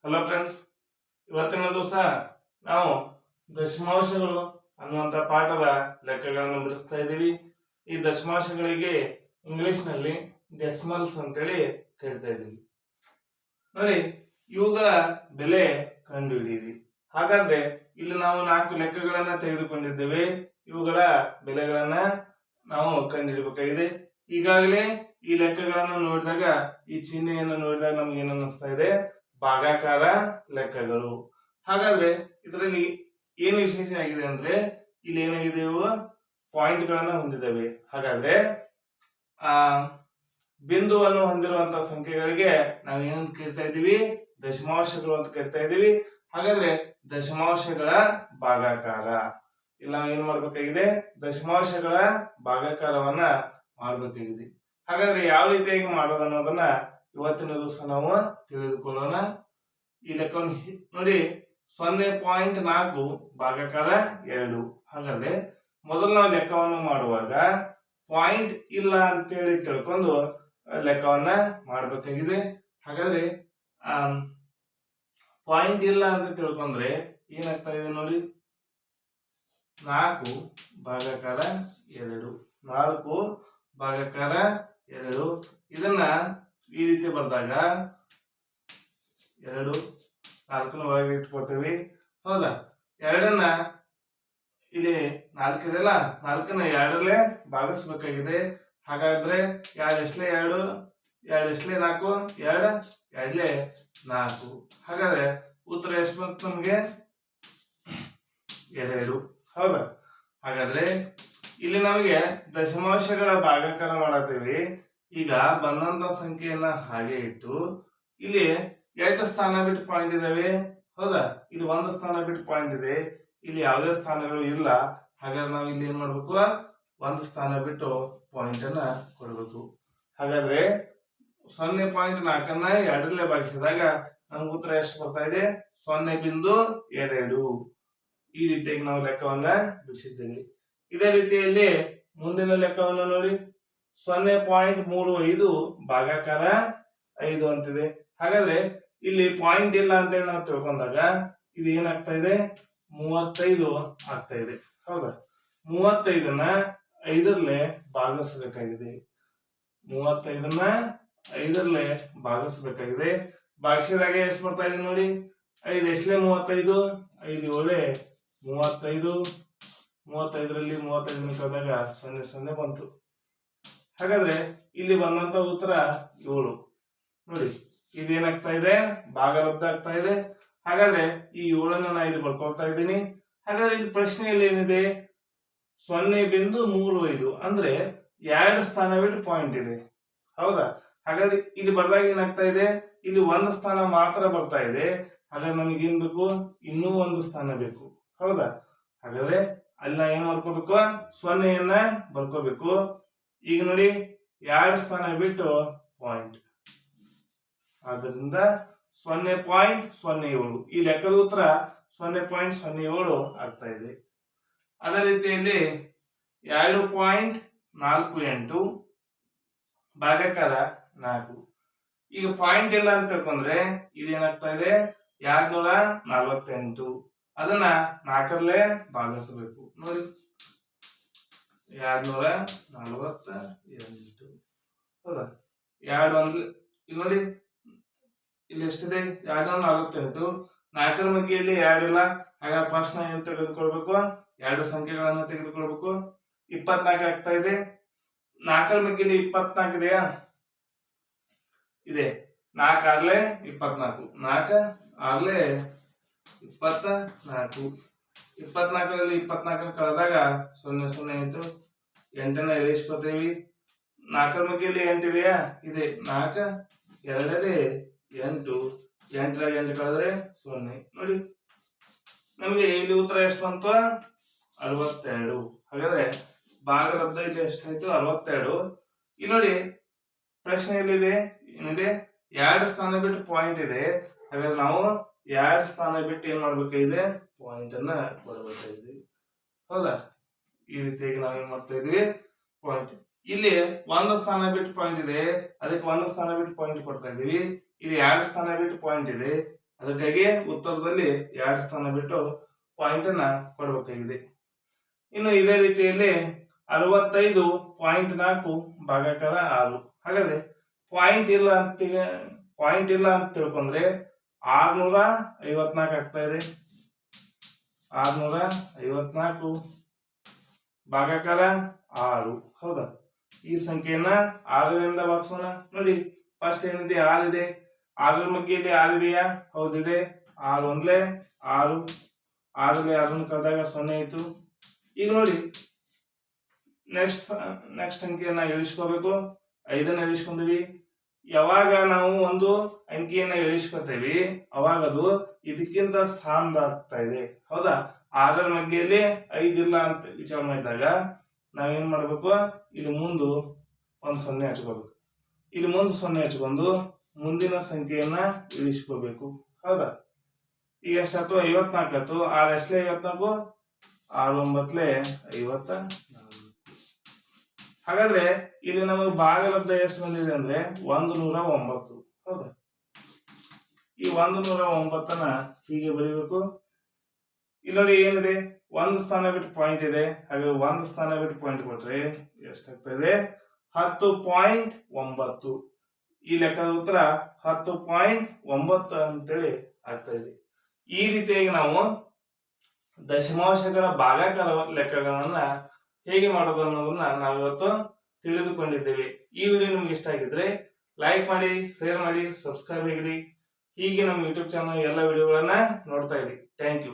Hello friends, ಇವತ್ತಿನ ದಿವಸ ನಾವು ದಶಮಾಂಶಗಳು ಅನ್ನುವಂಥ ಪಾಠದ ಲೆಕ್ಕಗಳನ್ನು ಬಿಡಿಸ್ತಾ ಇದ್ದೀವಿ. ಈ ದಶಮಾಂಶಗಳಿಗೆ ಇಂಗ್ಲಿಷ್ನಲ್ಲಿ ಡೆಸಿಮಲ್ಸ್ ಅಂತೇಳಿ ಕರಿತಾ ಇದ್ದೀವಿ. ನೋಡಿ, ಇವುಗಳ ಬೆಲೆ ಕಂಡುಹಿಡಿಯಿರಿ. ಹಾಗಾದ್ರೆ ಇಲ್ಲಿ ನಾವು 4 ಲೆಕ್ಕಗಳನ್ನ ತೆಗೆದುಕೊಂಡಿದ್ದೇವೆ. ಇವುಗಳ ಬೆಲೆಗಳನ್ನ ನಾವು ಕಂಡುಹಿಡಬೇಕಾಗಿದೆ. ಈಗಾಗಲೇ ಈ ಲೆಕ್ಕಗಳನ್ನು ನೋಡಿದಾಗ, ಈ ಚಿಹ್ನೆಯನ್ನು ನೋಡಿದಾಗ ನಮ್ಗೆ ಏನು ಅನ್ನಿಸ್ತಾ ಇದೆ? ಭಾಗಾಕಾರ ಲೆಕ್ಕಗಳು. ಹಾಗಾದ್ರೆ ಇದರಲ್ಲಿ ಏನು ವಿಶೇಷ ಆಗಿದೆ ಅಂದ್ರೆ, ಇಲ್ಲಿ ಏನಾಗಿದೆ, ಇವು ಪಾಯಿಂಟ್ ಗಳನ್ನ ಹೊಂದಿದ್ದೇವೆ. ಹಾಗಾದ್ರೆ ಬಿಂದುವನ್ನು ಹೊಂದಿರುವಂತಹ ಸಂಖ್ಯೆಗಳಿಗೆ ನಾವು ಏನಂತ ಕರಿತಾ ಇದ್ದೀವಿ? ದಶಮಾಂಶಗಳು ಅಂತ ಕರಿತಾ ಇದ್ದೀವಿ. ಹಾಗಾದ್ರೆ ದಶಮಾಂಶಗಳ ಭಾಗಾಕಾರ. ಇಲ್ಲಿ ನಾವು ಏನ್ ಮಾಡ್ಬೇಕಾಗಿದೆ? ದಶಮಾಂಶಗಳ ಭಾಗಾಕಾರವನ್ನ ಮಾಡಬೇಕಾಗಿದೆ. ಹಾಗಾದ್ರೆ ಯಾವ ರೀತಿಯಾಗಿ ಮಾಡೋದು ಅನ್ನೋದನ್ನ ಇವತ್ತಿನ ದಿವಸ ನಾವು ತಿಳಿದುಕೊಳ್ಳೋಣ. ಈ ಲೆಕ್ಕವನ್ನು ನೋಡಿ, 0.4 ಭಾಗಾಕಾರ 2. ಹಾಗಾದ್ರೆ ಮೊದಲು ನಾವು ಲೆಕ್ಕವನ್ನು ಮಾಡುವಾಗ ಪಾಯಿಂಟ್ ಇಲ್ಲ ಅಂತೇಳಿ ತಿಳ್ಕೊಂಡು ಲೆಕ್ಕವನ್ನ ಮಾಡಬೇಕಾಗಿದೆ. ಹಾಗಾದ್ರೆ ಪಾಯಿಂಟ್ ಇಲ್ಲ ಅಂತ ತಿಳ್ಕೊಂಡ್ರೆ ಏನಾಗ್ತಾ ಇದೆ ನೋಡಿ, 4 ಭಾಗಾಕಾರ 2. 4 ಭಾಗಾಕಾರ 2. ಇದನ್ನ ಈ ರೀತಿ ಬರ್ದಾಗ 2 4ನ ಒಳಗೆ ಇಟ್ಕೋತೀವಿ. ಹೌದಾ? 2ನ್ನ ಇಲ್ಲಿ 4 ಇದೆಯಲ್ಲ, 4ನ್ನ 2ರಲ್ಲೇ ಭಾಗಿಸ್ಬೇಕಾಗಿದೆ. ಹಾಗಾದ್ರೆ 2 ಎಷ್ಟಲೇ 2, 2 ಎಷ್ಟಲೇ 4, 2 2ಲೇ 4. ಹಾಗಾದ್ರೆ ಉತ್ತರ ಎಷ್ಟು ಬಂತು ನಮ್ಗೆ? 2. ಹೌದಾ? ಹಾಗಾದ್ರೆ ಇಲ್ಲಿ ನಮಗೆ ದಶಮಾಂಶಗಳ ಭಾಗಾಕಾರ ಮಾಡತ್ತೀವಿ. ಈಗ ಬಂದಂತ ಸಂಖ್ಯೆಯನ್ನ ಹಾಗೆ ಇಟ್ಟು ಇಲ್ಲಿ 8 ಸ್ಥಾನ ಬಿಟ್ಟು ಪಾಯಿಂಟ್ ಇದಾವೆ. ಹೌದಾ? ಇಲ್ಲಿ 1 ಸ್ಥಾನ ಬಿಟ್ಟು ಪಾಯಿಂಟ್ ಇದೆ. ಇಲ್ಲಿ ಯಾವುದೇ ಸ್ಥಾನಗಳು ಇಲ್ಲ. ಹಾಗಾದ್ರೆ ನಾವು ಇಲ್ಲಿ ಏನ್ ಮಾಡ್ಬೇಕು? 1 ಸ್ಥಾನ ಬಿಟ್ಟು ಪಾಯಿಂಟ್ ಅನ್ನ ಕೊಡಬೇಕು. ಹಾಗಾದ್ರೆ 0.4ನ್ನ 2ರಲ್ಲೇ ಭಾಗಿಸಿದಾಗ ನಮ್ಗೆ ಉತ್ತರ ಎಷ್ಟು ಬರ್ತಾ ಇದೆ? 0.2. ಈ ರೀತಿಯಾಗಿ ನಾವು ಲೆಕ್ಕವನ್ನ ಬಿಡಿಸಿದ್ದೇವೆ. ಇದೇ ರೀತಿಯಲ್ಲಿ ಮುಂದಿನ ಲೆಕ್ಕವನ್ನು ನೋಡಿ, 0.35 ಭಾಗಾಕಾರ 5 ಅಂತಿದೆ. ಹಾಗಾದ್ರೆ ಇಲ್ಲಿ ಪಾಯಿಂಟ್ ಇಲ್ಲ ಅಂತ ಹೇಳಿ ನಾವು ತಿಳ್ಕೊಂಡಾಗ ಇದು ಏನಾಗ್ತಾ ಇದೆ? 35 ಆಗ್ತಾ ಇದೆ. ಹೌದಾ? 35ನ್ನ 5ರಲ್ಲೇ ಭಾಗಿಸಬೇಕಾಗಿದೆ. 35ನ್ನ 5ರಲ್ಲೇ ಭಾಗಿಸಬೇಕಾಗಿದೆ. ಭಾಗಿಸಿದಾಗ ಎಷ್ಟು ಬರ್ತಾ ಇದೆ ನೋಡಿ? 5 ಎಷ್ಟಲೇ 35, 5 7 35. 35ರಲ್ಲಿ 35 ಕಳೆದಾಗ 0 0 ಬಂತು. ಹಾಗಾದ್ರೆ ಇಲ್ಲಿ ಬಂದಂತ ಉತ್ತರ 7. ನೋಡಿ, ಇದೇನಾಗ್ತಾ ಇದೆ? ಭಾಗಲಬ್ಧ ಆಗ್ತಾ ಇದೆ. ಹಾಗಾದ್ರೆ ಈ 7ನ್ನ ನಾನು ಇಲ್ಲಿ ಬರ್ಕೊಳ್ತಾ ಇದ್ದೀನಿ. ಹಾಗಾದ್ರೆ ಇಲ್ಲಿ ಪ್ರಶ್ನೆಯಲ್ಲಿ ಏನಿದೆ? 0.35 ಅಂದ್ರೆ 2 ಸ್ಥಾನ ಬಿಟ್ಟು ಪಾಯಿಂಟ್ ಇದೆ. ಹೌದಾ? ಹಾಗಾದ್ರೆ ಇಲ್ಲಿ ಬರ್ದಾಗ ಏನಾಗ್ತಾ ಇದೆ? ಇಲ್ಲಿ 1 ಸ್ಥಾನ ಮಾತ್ರ ಬರ್ತಾ ಇದೆ. ಹಾಗಾದ್ರೆ ನಮಗೆ ಏನ್ ಬೇಕು? ಇನ್ನೂ 1 ಸ್ಥಾನ ಬೇಕು. ಹೌದಾ? ಹಾಗಾದ್ರೆ ಅಲ್ಲಿ ನಾ ಏನ್ ಮಾಡ್ಕೋಬೇಕು? 0ಯನ್ನ ಬರ್ಕೋಬೇಕು. ಈಗ ನೋಡಿ, 2 ಸ್ಥಾನ ಬಿಟ್ಟು ಪಾಯಿಂಟ್. ಆದ್ದರಿಂದ 0.07. ಈ ಲೆಕ್ಕದ ಉತ್ತರ 0.07 ಆಗ್ತಾ ಇದೆ. ಅದೇ ರೀತಿಯಲ್ಲಿ 2.48 ಭಾಗಾಕಾರ 4. ಈಗ ಪಾಯಿಂಟ್ ಇಲ್ಲ ಅಂತ ತಿಳ್ಕೊಂಡ್ರೆ ಇದೇನಾಗ್ತಾ ಇದೆ? 248. ಅದನ್ನ 4ರಲ್ಲೇ ಭಾಗಿಸಬೇಕು. ನೋಡಿ, 248. ಹೌದಾ? 2 ಇಲ್ಲಿ ನೋಡಿ, ಇಲ್ಲಿ ಎಷ್ಟಿದೆ? 248. 4ರ ಮಗ್ಗಿಯಲ್ಲಿ 2 ಇಲ್ಲ. ಹಾಗಾಗಿ ಫಸ್ಟ್ ನಾವು ಏನ್ ತೆಗೆದುಕೊಳ್ಬೇಕು? 2 ಸಂಖ್ಯೆಗಳನ್ನ ತೆಗೆದುಕೊಳ್ಬೇಕು. 24 ಆಗ್ತಾ ಇದೆ. 4ರ ಮಗ್ಗಿಯಲ್ಲಿ 24 ಇದೆಯಾ? ಇದೆ. 4 6ಲೇ 24. 4 6ಲೇ 24. 24ರಲ್ಲಿ 24 ಕಳೆದಾಗ 0 0 ಆಯ್ತು. 8ನ್ನ ಇಳಿಸ್ಕೊತೀವಿ. 4ರ ಮಗ್ಗಿಯಲ್ಲಿ 8 ಇದೆಯಾ? ಇದೆ. 4 2ರಲ್ಲಿ 8. 8ರಾಗ 8 ಕಳೆದ್ರೆ 0. ನೋಡಿ, ನಮಗೆ ಇಲ್ಲಿ ಉತ್ತರ ಎಷ್ಟು ಬಂತು? 62. ಹಾಗಾದ್ರೆ ಭಾಗಲಬ್ಧ ಇಲ್ಲಿ ಎಷ್ಟಾಯ್ತು? 62. ಇಲ್ಲಿ ನೋಡಿ, ಪ್ರಶ್ನೆಯಲ್ಲಿದೆ ಏನಿದೆ? 2 ಸ್ಥಾನ ಬಿಟ್ಟು ಪಾಯಿಂಟ್ ಇದೆ. ಹಾಗಾದ್ರೆ ನಾವು 2 ಸ್ಥಾನ ಬಿಟ್ಟು ಏನ್ ಮಾಡ್ಬೇಕಾಗಿದೆ? ಪಾಯಿಂಟ್ ಅನ್ನ ಕೊಡಬೇಕಾಗಿದೆ. ಹೌದಾ? ಈ ರೀತಿಯಾಗಿ ನಾವೇನ್ ಮಾಡ್ತಾ ಇದೀವಿ? ಪಾಯಿಂಟ್. ಇಲ್ಲಿ 1 ಸ್ಥಾನ ಬಿಟ್ಟು ಪಾಯಿಂಟ್ ಇದೆ. ಅದಕ್ಕೆ 1 ಸ್ಥಾನ ಬಿಟ್ಟು ಪಾಯಿಂಟ್ ಕೊಡ್ತಾ ಇದೀವಿ. ಇಲ್ಲಿ 2 ಸ್ಥಾನ ಬಿಟ್ಟು ಪಾಯಿಂಟ್ ಇದೆ. ಅದಕ್ಕಾಗಿ ಉತ್ತರದಲ್ಲಿ 2 ಸ್ಥಾನ ಬಿಟ್ಟು ಪಾಯಿಂಟ್ ಅನ್ನ ಕೊಡಬೇಕಾಗಿದೆ. ಇನ್ನು ಇದೇ ರೀತಿಯಲ್ಲಿ 65.4 ಭಾಗಾಕಾರ 6. ಹಾಗಾದ್ರೆ ಪಾಯಿಂಟ್ ಇಲ್ಲ ಅಂತ ತಿಳ್ಕೊಂಡ್ರೆ 654 ಆಗ್ತಾ ಇದೆ. 654 ಭಾಗಾಕಾರ 6. ಹೌದಾ? ಈ ಸಂಖ್ಯೆಯನ್ನ 6ರಿಂದ ಭಾಗಿಸೋಣ. ನೋಡಿ, ಫಸ್ಟ್ ಏನಿದೆ 6 ಇದೆ. 6ರ ಮಧ್ಯೆಯಲ್ಲಿ 6 ಇದೆಯಾ? ಹೌದಿದೆ. 6 ಒಂದ್ಲೆ 6, 6ರಲ್ಲಿ 6 ಕಳೆದಾಗ 0 ಆಯ್ತು. ಈಗ ನೋಡಿ, ನೆಕ್ಸ್ಟ್ ಅಂಕಿಯನ್ನ ಇಳಿಸ್ಕೋಬೇಕು. 5ನ್ನ ಇಳಿಸ್ಕೊಂಡಿವಿ. ಯಾವಾಗ ನಾವು ಒಂದು ಅಂಕಿಯನ್ನ ಇಳಿಸ್ಕೊತೇವಿ ಅವಾಗ ಅದು ಇದಕ್ಕಿಂತ ಸ್ಥಾನದಾಗ್ತಾ ಇದೆ. ಹೌದಾ? 6ರ ಮಧ್ಯೆಯಲ್ಲಿ 5 ಇಲ್ಲ ಅಂತ ವಿಚಾರ ಮಾಡಿದಾಗ ನಾವೇನ್ ಮಾಡ್ಬೇಕು? ಇಲ್ಲಿ ಮುಂದೆ ಒಂದು 0 ಹಚ್ಕೋಬೇಕು. ಇಲ್ಲಿ ಮುಂದೆ 0 ಹಚ್ಕೊಂಡು ಮುಂದಿನ ಸಂಖ್ಯೆಯನ್ನ ಇಳಿಸ್ಕೋಬೇಕು. ಹೌದಾ? ಈಗ ಎಷ್ಟಾಯ್ತು? 54 ಆಯ್ತು. 6 ಎಷ್ಟಲೇ 54? 6 9 54. ಹಾಗಾದ್ರೆ ಇಲ್ಲಿ ನಮಗೆ ಭಾಗಲಬ್ಧ ಎಷ್ಟು ಬಂದಿದೆ ಅಂದ್ರೆ 109. ಹೌದಾ? ಈ 109ನ್ನ ಹೀಗೆ ಬರೀಬೇಕು. ಇಲ್ಲಿ ನೋಡಿ ಏನಿದೆ? 1 ಸ್ಥಾನ ಬಿಟ್ಟು ಪಾಯಿಂಟ್ ಇದೆ. ಹಾಗೆ 1 ಸ್ಥಾನ ಬಿಟ್ಟು ಪಾಯಿಂಟ್ ಕೊಟ್ರೆ ಎಷ್ಟಾಗ್ತಾ ಇದೆ? 10.9. ಈ ಲೆಕ್ಕದ ಉತ್ತರ 10.9 ಅಂತೇಳಿ ಆಗ್ತಾ ಇದೆ. ಈ ರೀತಿಯಾಗಿ ನಾವು ದಶಮಾಂಶಗಳ ಭಾಗಾಕಾರ ಲೆಕ್ಕಗಳನ್ನ ಹೇಗೆ ಮಾಡೋದು ಅನ್ನೋದನ್ನ ನಾವಿವತ್ತು ತಿಳಿದುಕೊಂಡಿದ್ದೇವೆ. ಈ ವಿಡಿಯೋ ನಿಮ್ಗೆ ಇಷ್ಟ ಆಗಿದ್ರೆ ಲೈಕ್ ಮಾಡಿ, ಶೇರ್ ಮಾಡಿ, ಸಬ್ಸ್ಕ್ರೈಬ್ ಆಗಿರಿ. ಹೀಗೆ ನಮ್ಮ ಯೂಟ್ಯೂಬ್ ಚಾನಲ್ ಎಲ್ಲ ವಿಡಿಯೋಗಳನ್ನ ನೋಡ್ತಾ ಇರಿ. Thank you.